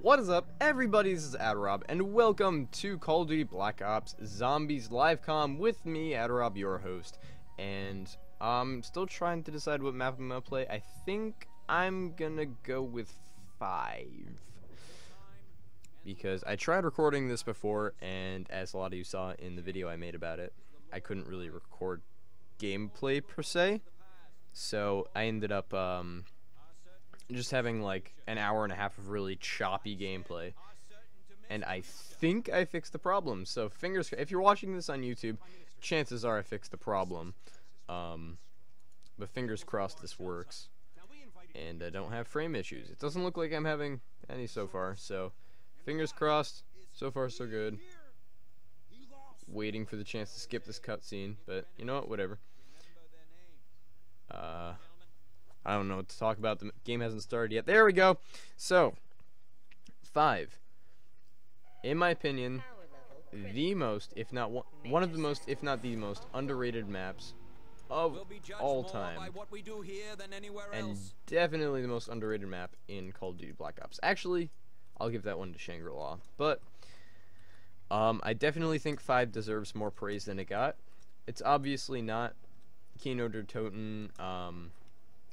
What is up, everybody? This is Adrob, and welcome to Call of Duty Black Ops Zombies Livecom with me, Adrob, your host. And I'm still trying to decide what map I'm gonna play. I think I'm gonna go with 5. Because I tried recording this before, and as a lot of you saw in the video I made about it, I couldn't really record gameplay per se. So I ended up just having like an hour and a half of really choppy gameplay, and I think I fixed the problem. So fingers, if you're watching this on YouTube, chances are I fixed the problem, but fingers crossed this works and I don't have frame issues. It doesn't look like I'm having any so far, so fingers crossed. So far so good. Waiting for the chance to skip this cutscene, but you know what, whatever. I don't know what to talk about. The game hasn't started yet. There we go. So, 5. In my opinion, the most, if not one of the most, if not the most underrated maps of all time. And definitely the most underrated map in Call of Duty Black Ops. Actually, I'll give that one to Shangri-La. But, I definitely think 5 deserves more praise than it got. It's obviously not Kino der Toten.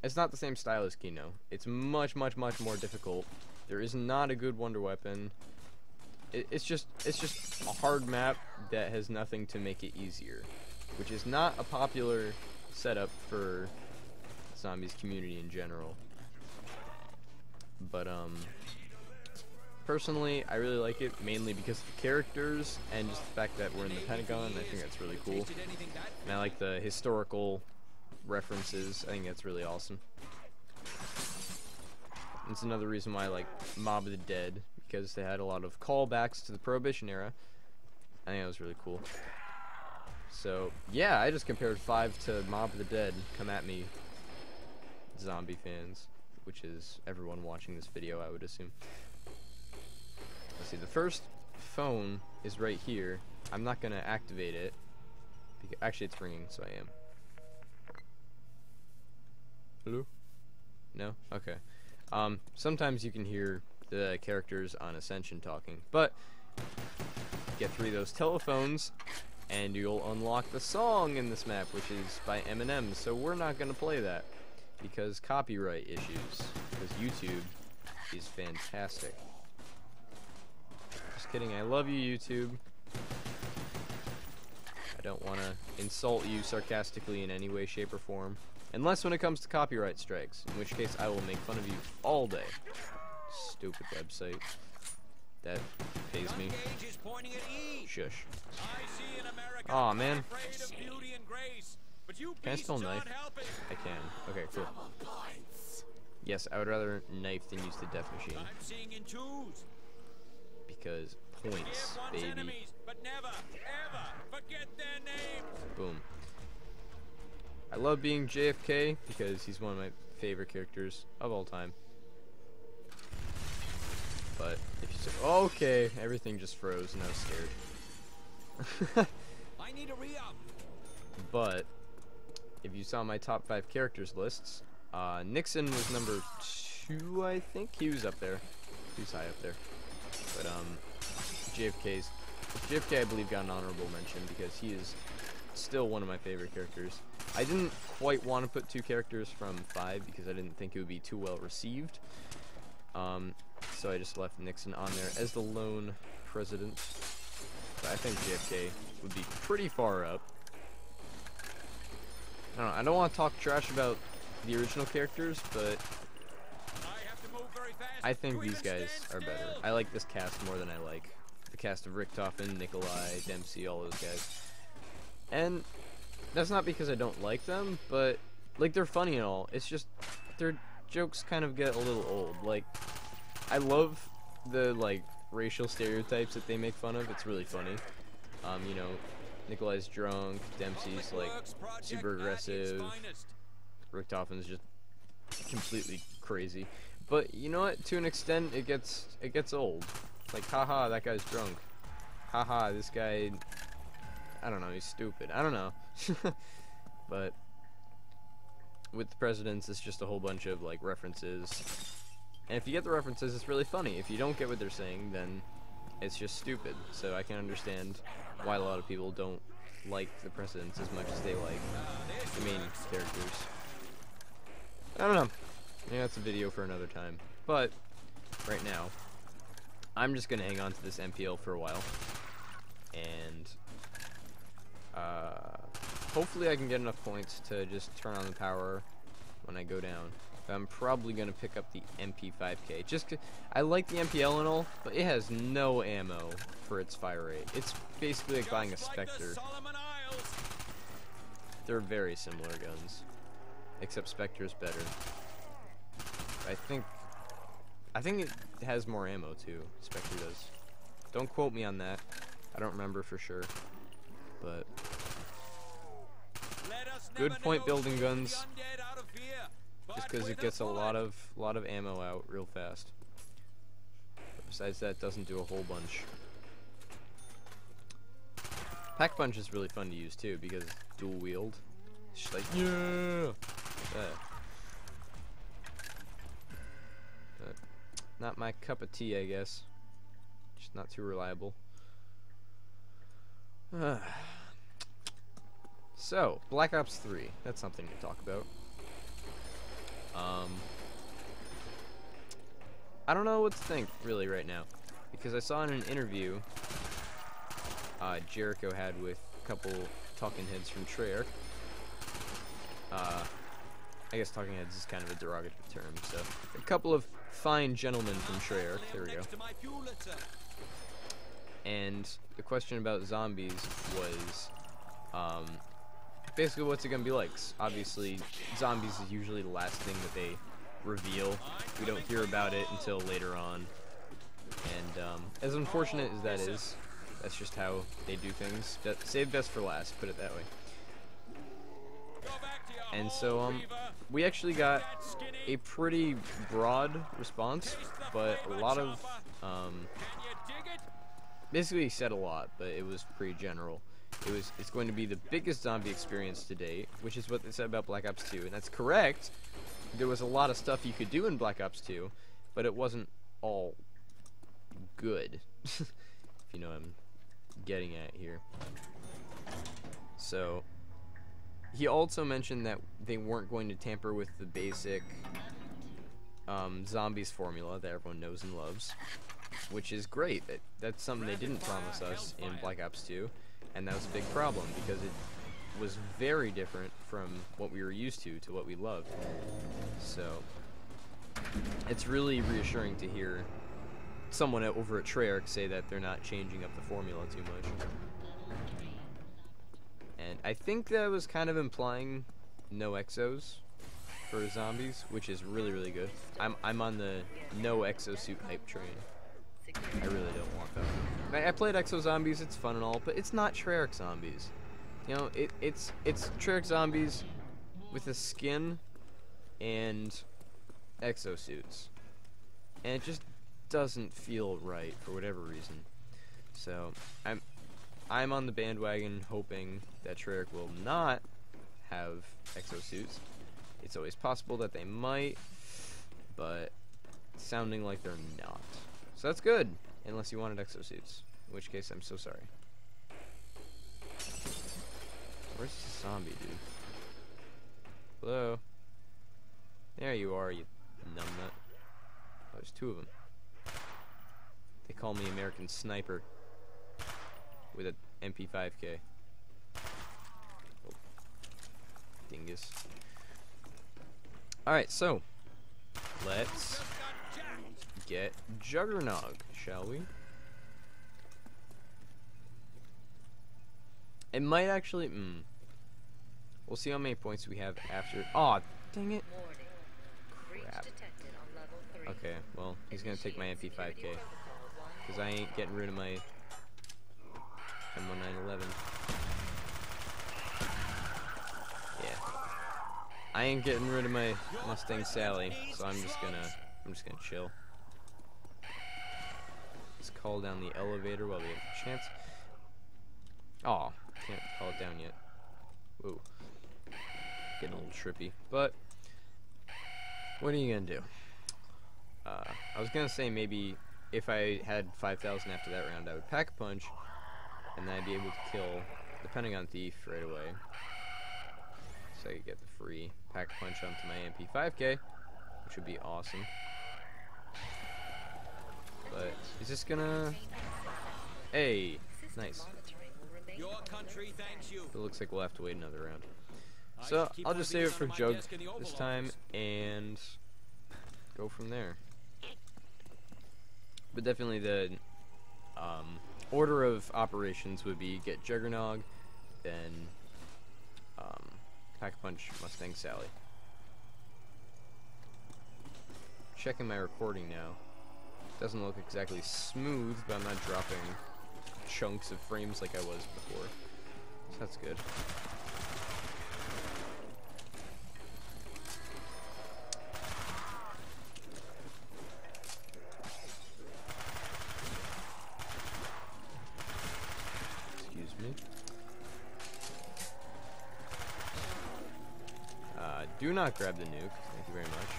It's not the same style as Kino. It's much more difficult. There is not a good wonder weapon. It's just a hard map that has nothing to make it easier, which is not a popular setup for zombies community in general. But personally, I really like it, mainly because of the characters and just the fact that we're in the Pentagon. I think that's really cool. And I like the historical references. I think that's really awesome. It's another reason why I like Mob of the Dead, because they had a lot of callbacks to the Prohibition era. I think that was really cool. So yeah, I just compared 5 to Mob of the Dead. Come at me, zombie fans, which is everyone watching this video, I would assume. Let's see, the first phone is right here. I'm not gonna activate it. Actually, it's ringing, so I am. Hello? No? Okay. Sometimes you can hear the characters on Ascension talking, but get 3 of those telephones and you'll unlock the song in this map, which is by Eminem. So we're not going to play that because copyright issues, because YouTube is fantastic. Just kidding, I love you, YouTube. I don't want to insult you sarcastically in any way, shape, or form. Unless when it comes to copyright strikes, in which case I will make fun of you all day. Stupid website. That pays me. Shush. Aw, man. Can I still knife? I can. Okay, cool. Yes, I would rather knife than use the death machine. Because points, baby. Boom. I love being JFK because he's one of my favorite characters of all time. But if you say, okay, everything just froze and I was scared. I need a re-up. But if you saw my top 5 characters lists, Nixon was number 2, I think. He was up there. He was high up there. But JFK, I believe, got an honorable mention because he is still one of my favorite characters. I didn't quite want to put 2 characters from 5 because I didn't think it would be too well received. So I just left Nixon on there as the lone president. But I think JFK would be pretty far up. I don't want to talk trash about the original characters, but I think these guys are better. I like this cast more than I like the cast of Richtofen, Nikolai, Dempsey, all those guys. And that's not because I don't like them, but like they're funny and all. It's just their jokes kind of get a little old. Like, I love the like racial stereotypes that they make fun of. It's really funny. You know, Nikolai's drunk, Dempsey's like super aggressive, Richtofen's just completely crazy. But you know what? To an extent, it gets old. Like, haha, that guy's drunk. Haha, this guy, I don't know, he's stupid. I don't know. But with the presidents, it's just a whole bunch of like references. And if you get the references, it's really funny. If you don't get what they're saying, then it's just stupid. So I can understand why a lot of people don't like the Presidents as much as they like the main characters. I don't know. Maybe that's a video for another time. But right now, I'm just gonna hang on to this MPL for a while, and hopefully I can get enough points to just turn on the power when I go down. But I'm probably gonna pick up the MP5K. Just 'cause I like the MPL and all, but it has no ammo for its fire rate. It's basically like buying a Spectre. They're very similar guns, except Spectre's better. I think it has more ammo too. Spectre does. Don't quote me on that. I don't remember for sure. But good point building guns. Just because it gets a lot of ammo out real fast. But besides that, it doesn't do a whole bunch. Pack Punch is really fun to use too because it's dual wield. It's just like yeah. But not my cup of tea, I guess. Just not too reliable. So, Black Ops 3. That's something to talk about. I don't know what to think, really, right now. Because I saw in an interview Jericho had with a couple talking heads from Treyarch. I guess talking heads is kind of a derogatory term, so a couple of fine gentlemen from Treyarch, there we go. And the question about zombies was, basically what's it gonna be like? Obviously, zombies is usually the last thing that they reveal. We don't hear about it until later on. And as unfortunate as that is, that's just how they do things. Save best for last, put it that way. And so we actually got a pretty broad response, but a lot of basically he said a lot, but it was pretty general. It's going to be the biggest zombie experience to date, which is what they said about Black Ops 2, and that's correct. There was a lot of stuff you could do in Black Ops 2, but it wasn't all good. If you know what I'm getting at here. So he also mentioned that they weren't going to tamper with the basic zombies formula that everyone knows and loves, which is great. That's something they didn't promise us in Black Ops 2, and that was a big problem because it was very different from what we were used to what we loved. So it's really reassuring to hear someone over at Treyarch say that they're not changing up the formula too much. And I think that was kind of implying no exos for zombies, which is really, really good. I'm on the no exosuit hype train. I really don't want that. I played Exo Zombies, it's fun and all, but it's not Treyarch Zombies. You know, it's Treyarch Zombies with a skin and exosuits. And it just doesn't feel right for whatever reason. So, I'm on the bandwagon hoping that Treyarch will not have exosuits. It's always possible that they might, but it's sounding like they're not. So that's good, unless you wanted exosuits, in which case I'm so sorry. Where's the zombie, dude? Hello? There you are, you numbnut. Oh, there's two of them. They call me American Sniper with a MP5K. Oh. Dingus. Alright, so let's get Juggernog, shall we? It might actually, we'll see how many points we have after. Aw, dang it. Crap. Okay, well, he's gonna take my MP5K. Because I ain't getting rid of my M1911. Yeah. I ain't getting rid of my Mustang Sally, so I'm just gonna chill. Let's call down the elevator while we have a chance. Aw, can't call it down yet. Whoa. Getting a little trippy. But what are you gonna do? I was gonna say maybe if I had 5,000 after that round, I would pack a punch, and then I'd be able to kill, depending on Thief, right away. So I could get the free pack a punch onto my AMP 5K, which would be awesome. But is this gonna? Hey, nice. Your country thanks you. It looks like we'll have to wait another round. So I'll just save it for Jug this time and go from there. But definitely the order of operations would be get Juggernog, then Pack a Punch Mustang Sally. Checking my recording now. Doesn't look exactly smooth, but I'm not dropping chunks of frames like I was before. So that's good. Excuse me. Do not grab the nuke. Thank you very much.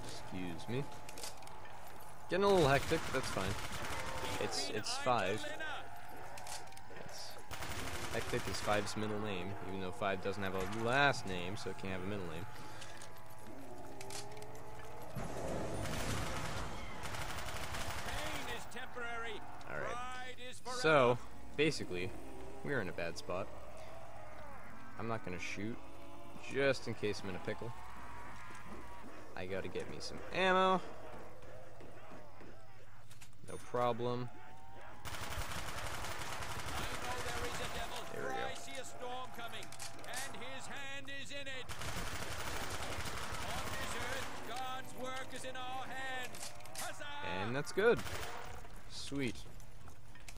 Excuse me. Getting a little hectic, but that's fine. It's 5. Hectic is 5's middle name, even though 5 doesn't have a last name, so it can't have a middle name. Alright. So, basically, we're in a bad spot. I'm not gonna shoot, just in case I'm in a pickle. I gotta get me some ammo. No problem. There we go. I see a storm coming, and his hand is in it. On this earth, God's work is in our hands. Huzzah! And that's good. Sweet.